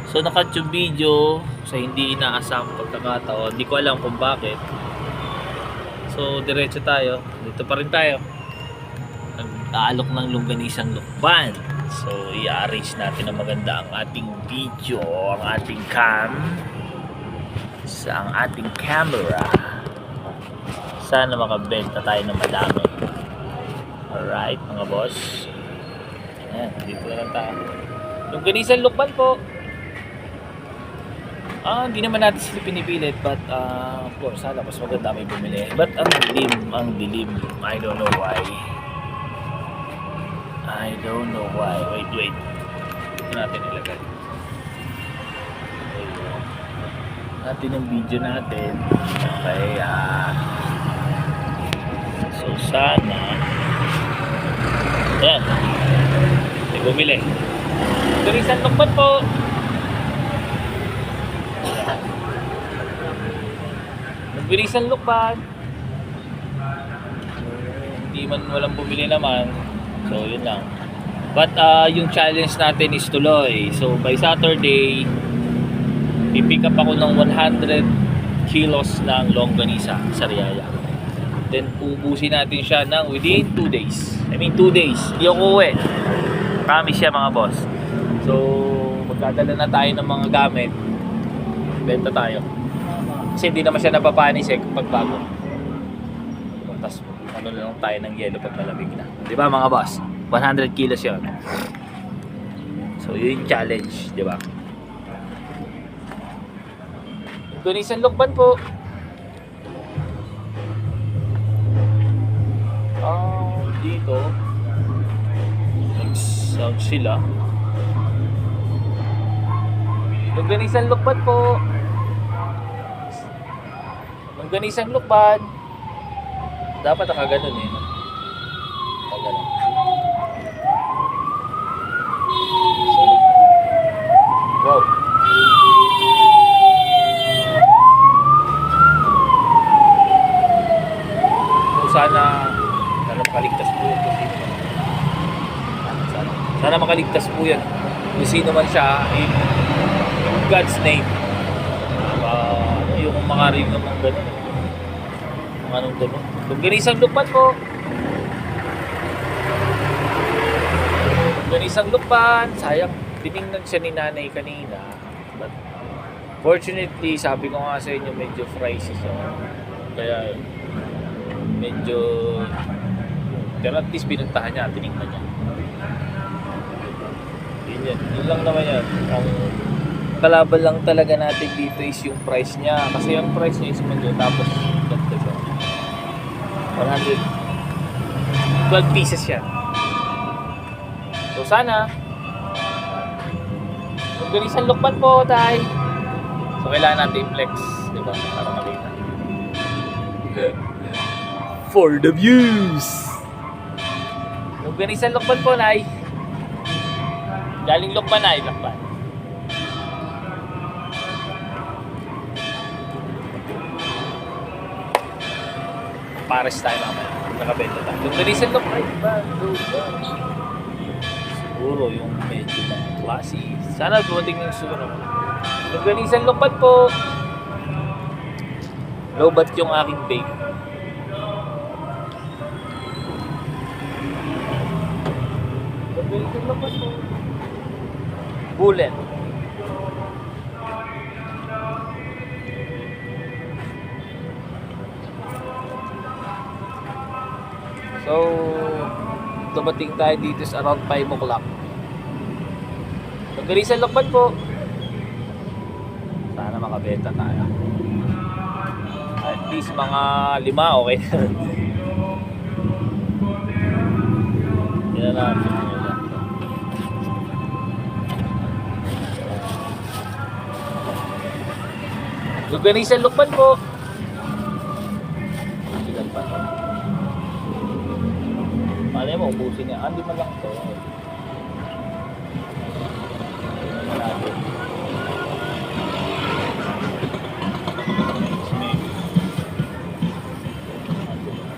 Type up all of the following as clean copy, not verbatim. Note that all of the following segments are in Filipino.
So naka-cut yung video sa hindi inaasang pagkakataon. Hindi ko alam kung bakit. So diretso tayo. Dito pa rin tayo. Nag-aalok ng longganisang lukban. So i-arrange natin ng maganda ang ating video, ang ating cam sa ang ating camera. Sana makabenta tayo ng madami. Alright mga boss. Ayan, dito na lang tayo. Longganisang lukban po. Hindi naman natin sila pinipilit, but of course, sana mas maganda may bumili. But ang dilim. I don't know why. Wait. Ito natin ilagay. Natin ang video natin. Okay, so sana. Ayan. May bumili. Tulisan lukban po. Nagbirisan lukban. Hindi man walang bumili naman. So yun lang. But yung challenge natin is tuloy. So by Saturday, pipick up ako ng 100 kilos ng longganisa sa Riyaya. Then ubusin natin siya ng within 2 days. I mean 2 days. Hindi ako uwi. Promise siya mga boss. So magdadala na tayo ng mga gamit. Benta tayo. Kasi hindi naman siya napapanis kapag bago. Tapos ano lang tayo ng yelo pag malamig na. Di ba mga boss? 100 kilos yun. So yun yung challenge. Di ba? Longganisang lukban po. Dito nag-sound sila. Longganisang lukban po. Longganisang lukban. Dapat nakaganon eh. Nakaganon. So, wow. So, sana makaligtas po yan. Sana makaligtas po yan. Kung sino man siya in God's name. Yung mga rin naman gano'n. Mga anong gano'n. Longganisang lukban po. Longganisang lukban. Sayang, tinignan siya ni nanay kanina. But fortunately, sabi ko nga sa inyo, medyo pricey siya. Kaya medyo, pero at least binuntahan niya, tinignan niya. Yun lang naman yan. Ang kalaban lang talaga natin dito is yung price niya. Kasi yung price niya is medyo tapos ganito siya. 12 pieces siya. So sana longganisang lukban po tayo. So kailangan natin i-flex, diba? Para makita. For the views! Longganisang lukban po, Nay. Galing lukban, Nay. Lukban. Pares tayo naman. Nakabenta tayo. Longganisang lukban. Siguro yung medyo mga klase. Sana dumating yung sumunod. Longganisang lukban po. Low-bat yung aking bake. Longganisang lukban po. Bullet. So, dumating tayo dito sa around 5 o'clock. Longganisang lukban po. Sana makabenta tayo. At least mga 5, okay. Yan na natin. Longganisang lukban po. Ilan pa to? Malay mo, ubusin niya. Hindi man lang ito.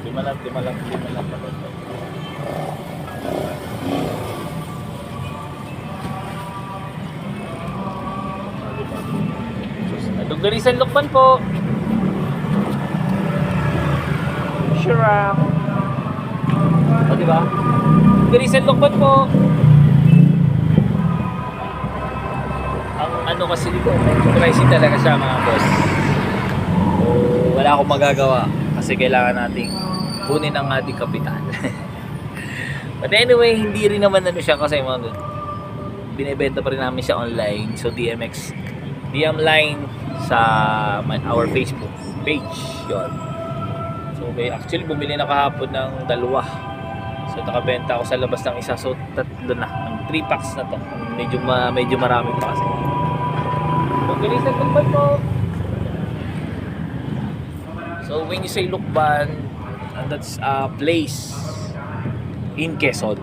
Lima lang. Lugarisan Lukban po. Sure. O, diba? Lugarisan Lukban po. Ang ano kasi dito, pricey talaga siya mga boss. So, wala akong magagawa kasi kailangan nating kunin ang ating kapital. But anyway, hindi rin naman ano siya kasi mga binebenta pa rin namin siya online. So DM line sa our Facebook page yon. So okay, actually bumili na kahapon ng dalawa. So nakabenta ako sa labas ng isa, so tatlo na, ng 3 packs na to. Medyo marami pa kasi. So bilisan Lukban po. So when you say Lukban, that's a place in Quezon.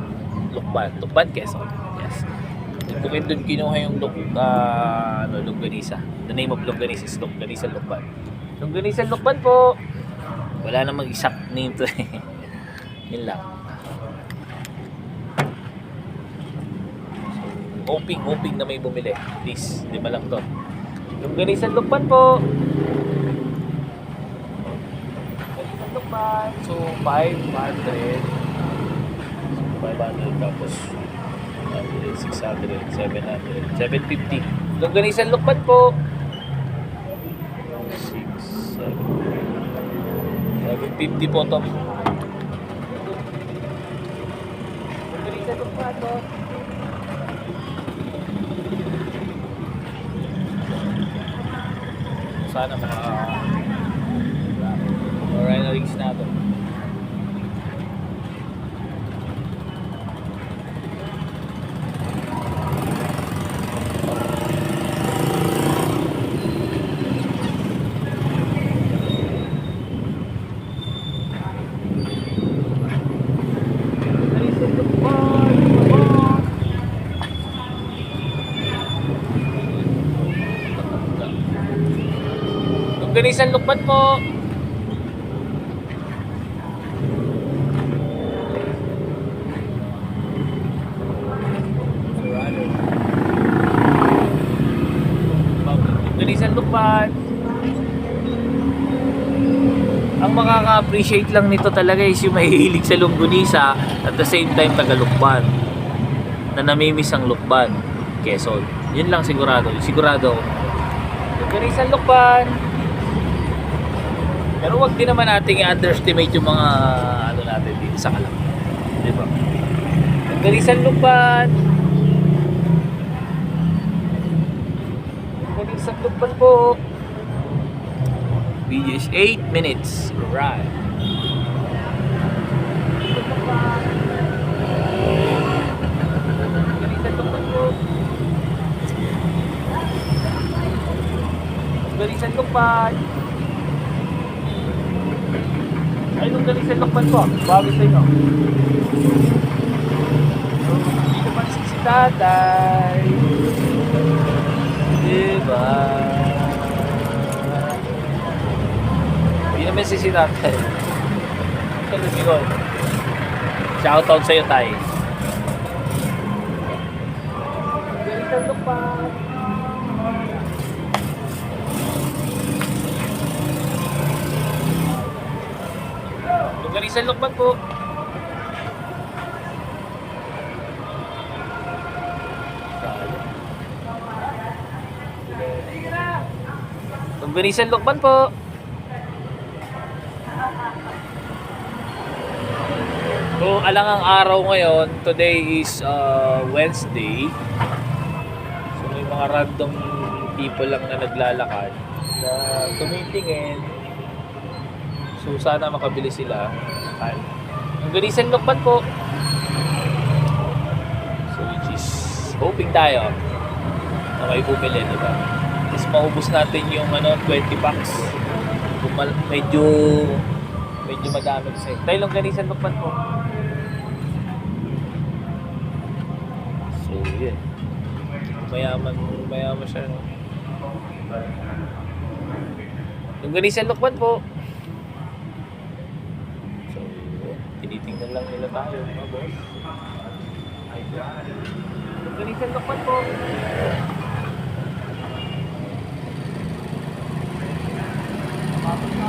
Lukban, Quezon. Yes. Doon kinuha yung longganisa. The name of longganisa is Longganisa Lukban. Longganisa Lukban po. Wala namang exact name to eh. Yun lang. So, hoping na may bumili. Please, di ba lang to. Longganisa Lukban po. Longganisa Lukban. So, 500 tapos 600, 700, 750. Longganisan Lukban po. 6, 750 po to. Longganisan Lukban po. Sana mga rings na to. Longganisan Lukban po. Longganisan Lukban. Ang makaka-appreciate lang nito talaga is yung mahihilig sa longganisa at the same time taga-Lukban na namimiss ang Lukban, Quezon. Yun lang sigurado ako. Longganisan Lukban. Pero wag din naman nating i-underestimate yung mga ano natin dito sa Calamba. Di ba? Longganisan Lukban. Longganisan Lukban po. Video is 8 minutes. Right. Longganisan Lukban po. Longganisan Lukban. Ay, Longganisan Lukban po. Bago sa inyo. Dito pa si tatay. Diba? Hindi naman si tatay. Ito lumigon. Shoutout sa'yo tayo. Longganisan Lukban. Longganisan Lukban po. Longganisan Lukban po. So, alangang araw ngayon. Today is Wednesday. So, may mga random people lang na naglalakad na tumitingin. So sana makabili sila. Longganisan Lukban po. So which is hoping tayo na may bumili, diba? Tapos maubos natin yung 20 packs. Medyo madami kasi. Tayo Longganisan Lukban po. So yun. Mayaman siya. No? Longganisan Lukban po. Tinitingnan lang nila tayo, mga boss. Longganisan Lukban po.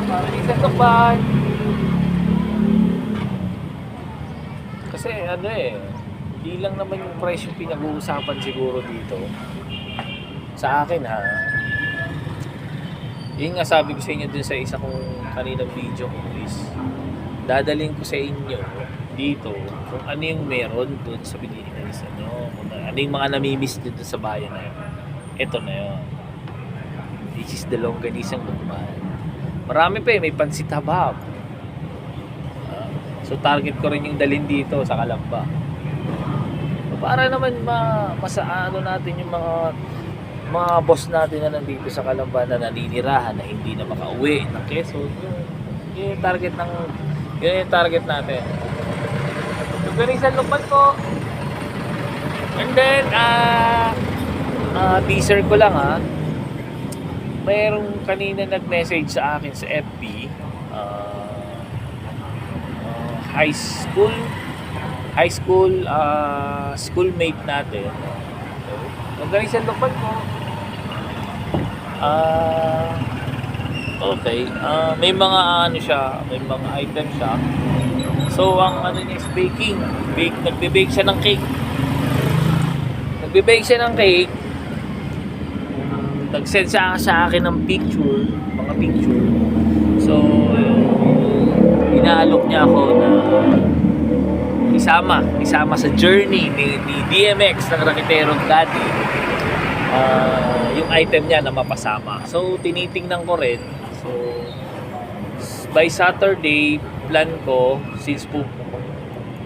Isang tukban. Kasi ano hindi lang naman yung price yung pinag-uusapan siguro dito. Sa akin ha. Yun nga sabi ko sa inyo dun sa isa kong kaninang video ko is dadaling ko sa inyo dito kung ano yung meron dun sa Pilipinas. Ano yung mga namimiss dito sa bayan na yun. Ito na yun. This is the longganisang lukban. Marami pa may pansit habab. So target ko rin yung dalhin dito sa Calamba. Para naman masaano natin yung mga boss natin na nandito sa Calamba na naninirahan na hindi na makauwi ng Quezon. Yun yung target natin. Longganisa lukban ko. And then teaser ko lang ha. Mayroong kanina nag-message sa akin sa FB, high school schoolmate natin. Longganisa lukban ko. Okay. May mga may mga item siya. So ang niya is baking. Nagbe-bake siya ng cake. Nag-send sa akin ng mga picture. So, inaalok niya ako na isama sa journey ni DMX ng Raketerong Daddy. Yung item niya na mapasama. So, tinitingnan ko rin. So, by Saturday, plan ko, since po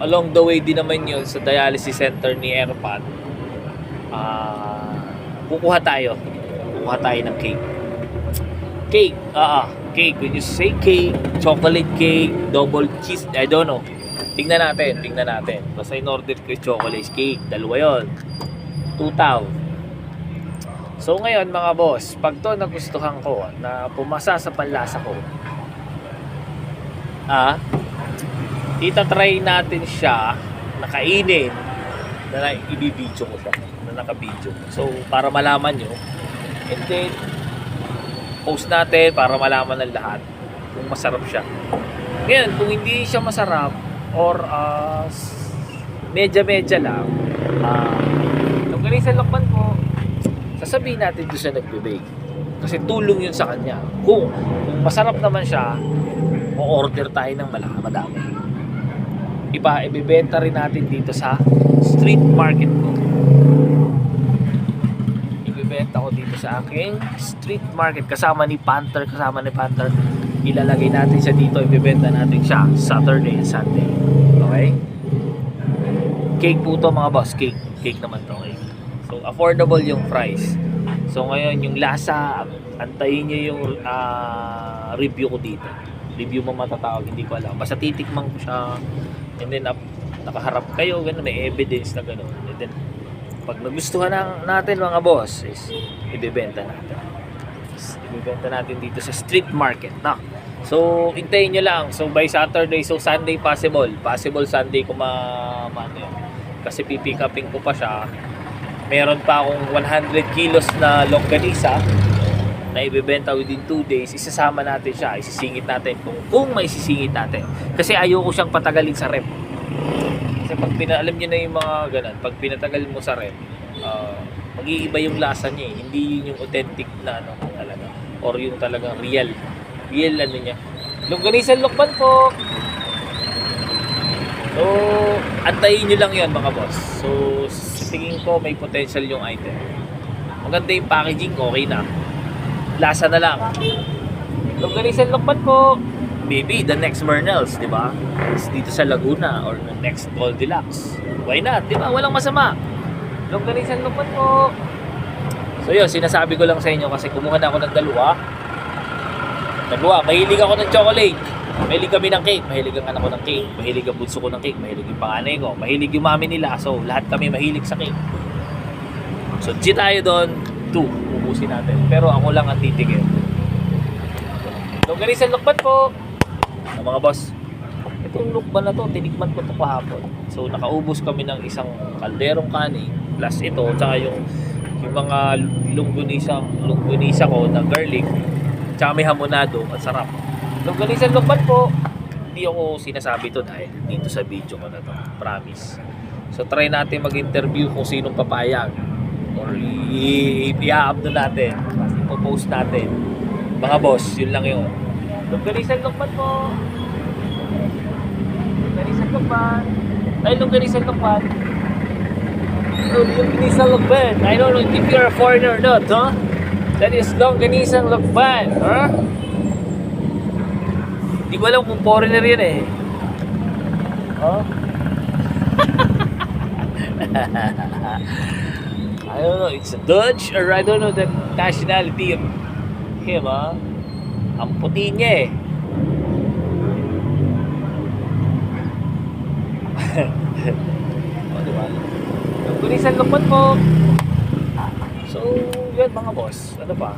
along the way din naman yun sa dialysis center ni Erpan, kukuha tayo ng cake. Cake. When you say cake, chocolate cake, double cheese, I don't know. Tingnan natin. Basta in-order ko yung chocolate cake. Dalawa yun. 2,000. So ngayon mga boss, pag to nagustuhan ko na pumasa sa panlasa ko, itatry natin siya na kainin na i-video ko siya, na naka-video. So para malaman nyo, and then post natin para malaman ng lahat kung masarap siya. Ngayon, kung hindi siya masarap or medya lang, longganisa lukban ko, sasabihin natin doon siya nagbe-bake. Kasi tulong yun sa kanya. Kung masarap naman siya, o-order tayo ng madami. Ibebenta rin natin dito sa street market ko. Ibebenta ko dito sa aking street market kasama ni Panther. Ilalagay natin siya dito, ibebenta natin siya Saturday and Sunday. Okay? Cake po to mga boss, cake naman to. Okay? So affordable yung price. So ngayon yung lasa, antayin nyo yung review ko dito. Review mo matatawag, hindi ko alam. Basta titikman ko siya, and then nakaharap kayo, ganun, may evidence na ganun. And then pag nagustuhan natin mga boss, is ibebenta natin dito sa street market na. So hintayin nyo lang. So by Saturday, so Sunday possible Sunday ko yun. Kasi pipick upin ko pa siya. Meron pa akong 100 kilos na longganisa na ibebenta within 2 days. Isasama natin siya, isisingit natin kung may sisingit natin. Kasi ayoko siyang patagalin sa rep. Kasi pag alam niyo na yung mga ganun, pag pinatagal mo sa rep, mag-iiba yung lasa niya eh. Hindi yun yung authentic na talaga, or yung talagang real niya. Longganisa lukban po. So antayin nyo lang yan mga boss. So tingin ko may potential yung item. Maganda yung packaging, okay na. Lasa na lang. Longganisa lukban po. Maybe the next Mernels, di ba? Dito sa Laguna or the next Goldilocks. Why not? Di ba? Walang masama. Longganisa lukban po. So yun, sinasabi ko lang sa inyo kasi kumuha na ako ng dalawa. Mahilig ako ng chocolate. Mahilig kami ng cake. Mahilig ang anak ko ng cake. Mahilig ang bunso ko ng cake. Mahilig yung panganay ko. Mahilig yung mami nila. So lahat kami mahilig sa cake. So G tayo doon. 2. Ubusin natin. Pero ako lang ang titigil. Longganisa lukban po. Mga boss, itong lukban na to, tinikman ko to kahapon. So nakaubos kami ng isang kalderong kanin plus ito, tsaka yung mga longganisa ko na garlic, tsaka may hamonado at sarap. Longganisan Lokban po. Hindi ako sinasabi to dahil dito sa video ko na to. Promise. So try natin mag-interview kung sinong papayag. Or i-upload natin. Ipo-post natin. Mga boss, yun lang yun. Longganisan Lokban po. Longganisan Lokban. Ay, Longganisan Lokban. Longganisan Lokban. I don't know if you're a foreigner or not, huh? That is Longganisan Lokban, huh? Hindi ko alam kung foreigner yan eh. Huh? I don't know, it's a Dutch or I don't know the nationality of him, huh? Ang puti niya eh. O, diba? Longganisan Lokban po. So, yun mga boss. Ano pa?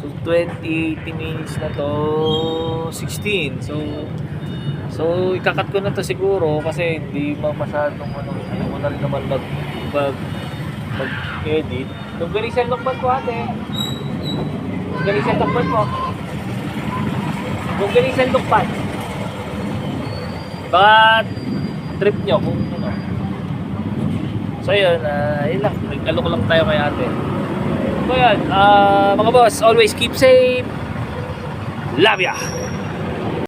So 20 minutes na to 16. So ikakat ko na to siguro kasi hindi masyadong ayaw ko na rin naman mag-edit. Longganisan Lokban po ate. Longganisan Lokban po. Longganisan Lokban. Baka trip nyo kung ano. So yun, yun lang. Nag-alok lang tayo kay ate. So yan, mga boss, always keep safe. Love ya!